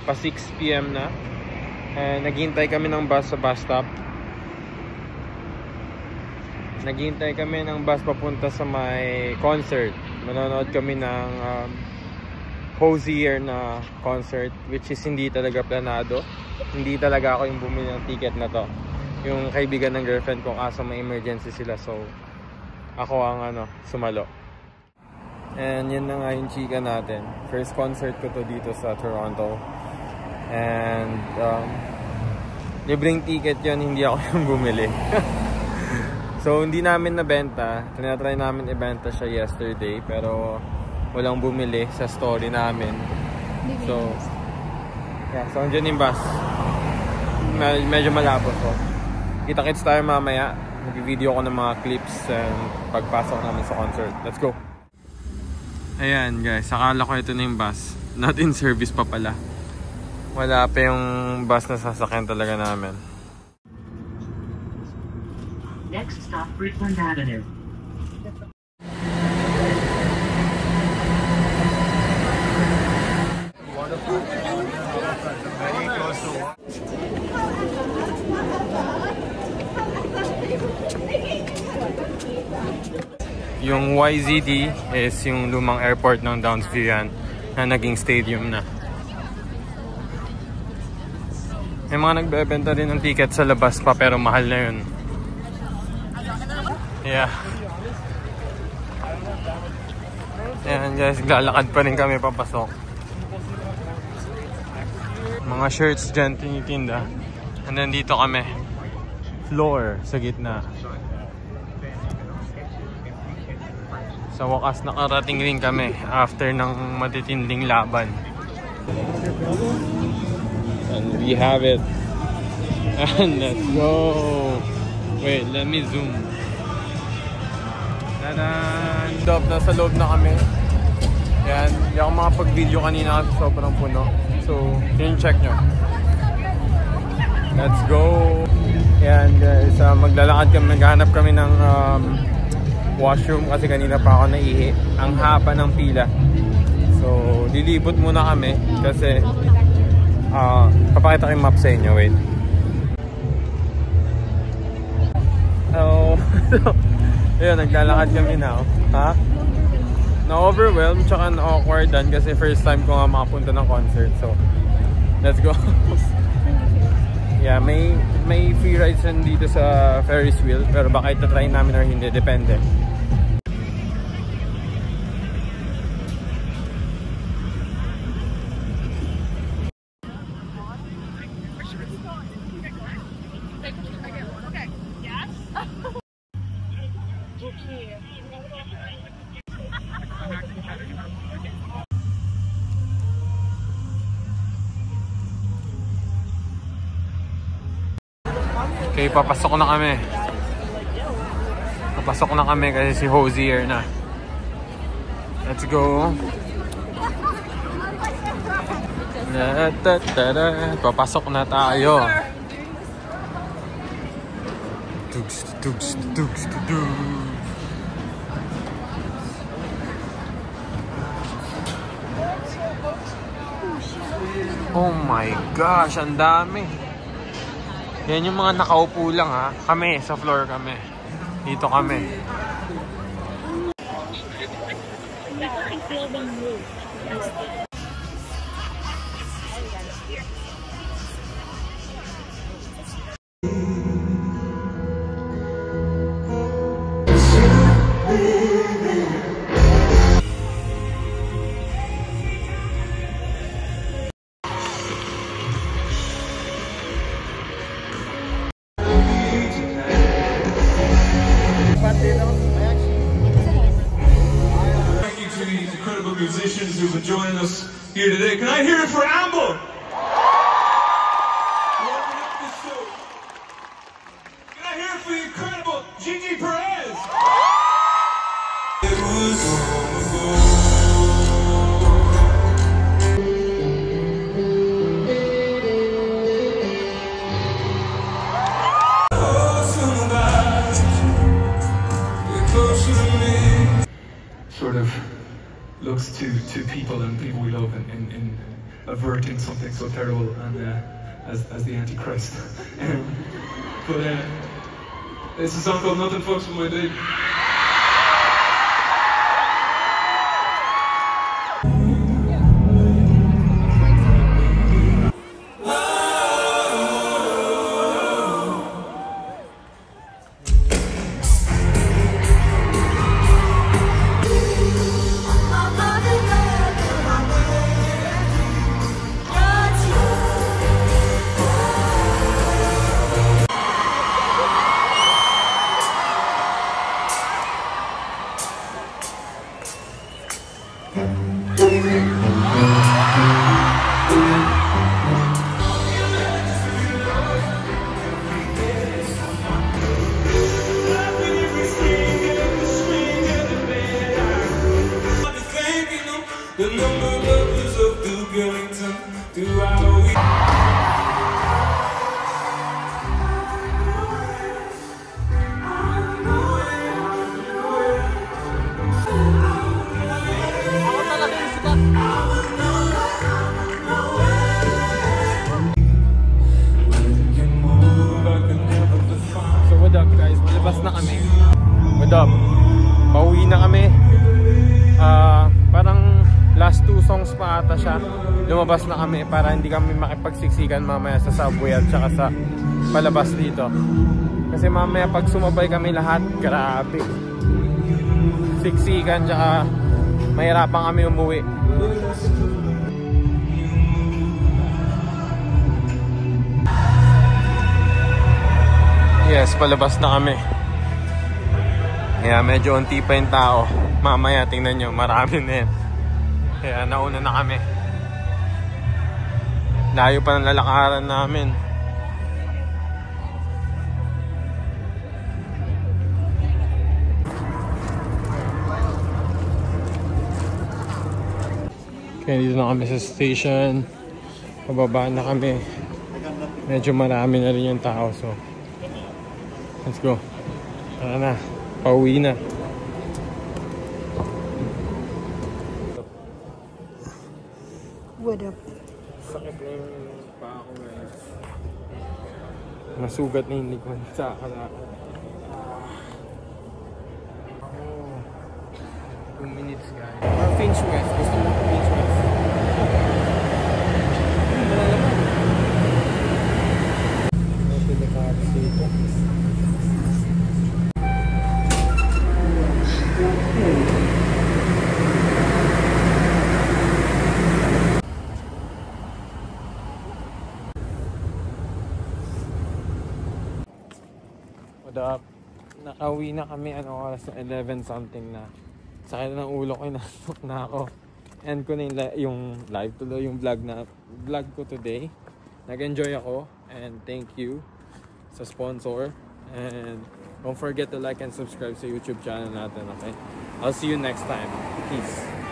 pa 6 PM na. And naghihintay kami ng bus sa bus stop. Naghihintay kami ng bus papunta sa may concert. Manonood kami ng Hozier na concert, which is hindi talaga planado. Hindi talaga ako yung bumili ng ticket na to. Yung kaibigan ng girlfriend ko, kaso may emergency sila, so ako ang sumalo. And yun na nga yung chika natin. First concert ko to dito sa Toronto. And libreng ticket yun, hindi ako yung bumili. So hindi namin nabenta. Tinatry namin ibenta siya yesterday, pero walang bumili sa story namin. So yeah, so andyan yung bus. Medyo malabo to. Kita-kits tayo mamaya. Mag-video ko ng mga clips and pagpasok namin sa concert. Let's go! Ayan guys, akala ko ito na yung bus. Not in service pa pala. Wala pa yung bus na sasakyan talaga namin. Next stop, Bridgeland Avenue. Yung YZD is yung lumang airport ng Downsview yan, na naging stadium na. May mga nagbebenta rin ng ticket sa labas pa, pero mahal na yun. Yeah. Ayan guys, lalakad pa rin kami papasok. Mga shirts dyan tinitinda. And then dito kami, floor sa gitna. Sa wakas nakarating rin kami after ng matitinding laban. And we have it. And let's go. Wait, let me zoom. Tadan! Nasa loob na kami. Yan, hindi ako makapag-video kanina kasi sobrang puno. So, yun check nyo. Let's go! Yan guys, maglalakad kami, maghanap kami ng washroom kasi kanina pa ako naihi. Ang haba ng pila. So, lilibot muna kami kasi papakita ko yung map sa inyo. Wait. So, ayun, naglalakad kami now. Ha? Na-overwhelmed tsaka na-awkwardan kasi first time ko nga makapunta ng concert. So, let's go. Yeah, may free rides dito sa Ferris wheel, pero baka itatry namin or hindi, depende. Okay, papasok na kami. Papasok na kami kasi si Hozier na. Let's go. Papasok na tayo. Oh my gosh, ang dami. Yan yung mga nakaupo lang ha. Kami, sa floor kami. Dito kami. Musicians who've been joining us here today. Can I hear it for Amber? Warming up this show. Can I hear it for the incredible Gigi Perez? It was long ago. Sort of looks to people and people we love in averting something so terrible and as the Antichrist. But it's a song called Nothing Fucks With My Day. The number of lovers of Duke Ellington throughout a week. So what up guys, malabas na kami. What up? Pauwi na kami. Parang last 2 songs pa ata siya. Lumabas na kami para hindi kami makipagsiksikan mamaya sa subway at saka sa palabas dito. Kasi mamaya pag sumabay kami lahat, grabe. Siksikan tsaka mahirapan kami umuwi. Yes, palabas na kami. Kaya medyo unti pa yung tao. Mamaya tingnan nyo, marami na yan. Kaya nauna na kami. Layo pa ng lalakaran namin. Kaya dito na kami sa station. Pababa na kami. Medyo marami na rin yung tao. So, let's go. Tara na. Pauwi na. What up? Sakit na yung paa ko ngayon. Nasugat na yung likod sa kalakad. 2 minutes guys. Or Finch West. Gusto mo Finch West? Medyo nakakas dito. Nakauwi na kami, oras na 11 something na. Sakit ng ulo ko, inasok na ako. End ko na yung live tuloy, yung vlog ko today. Nag-enjoy ako and thank you sa sponsor. And don't forget to like and subscribe sa YouTube channel natin, okay? I'll see you next time. Peace.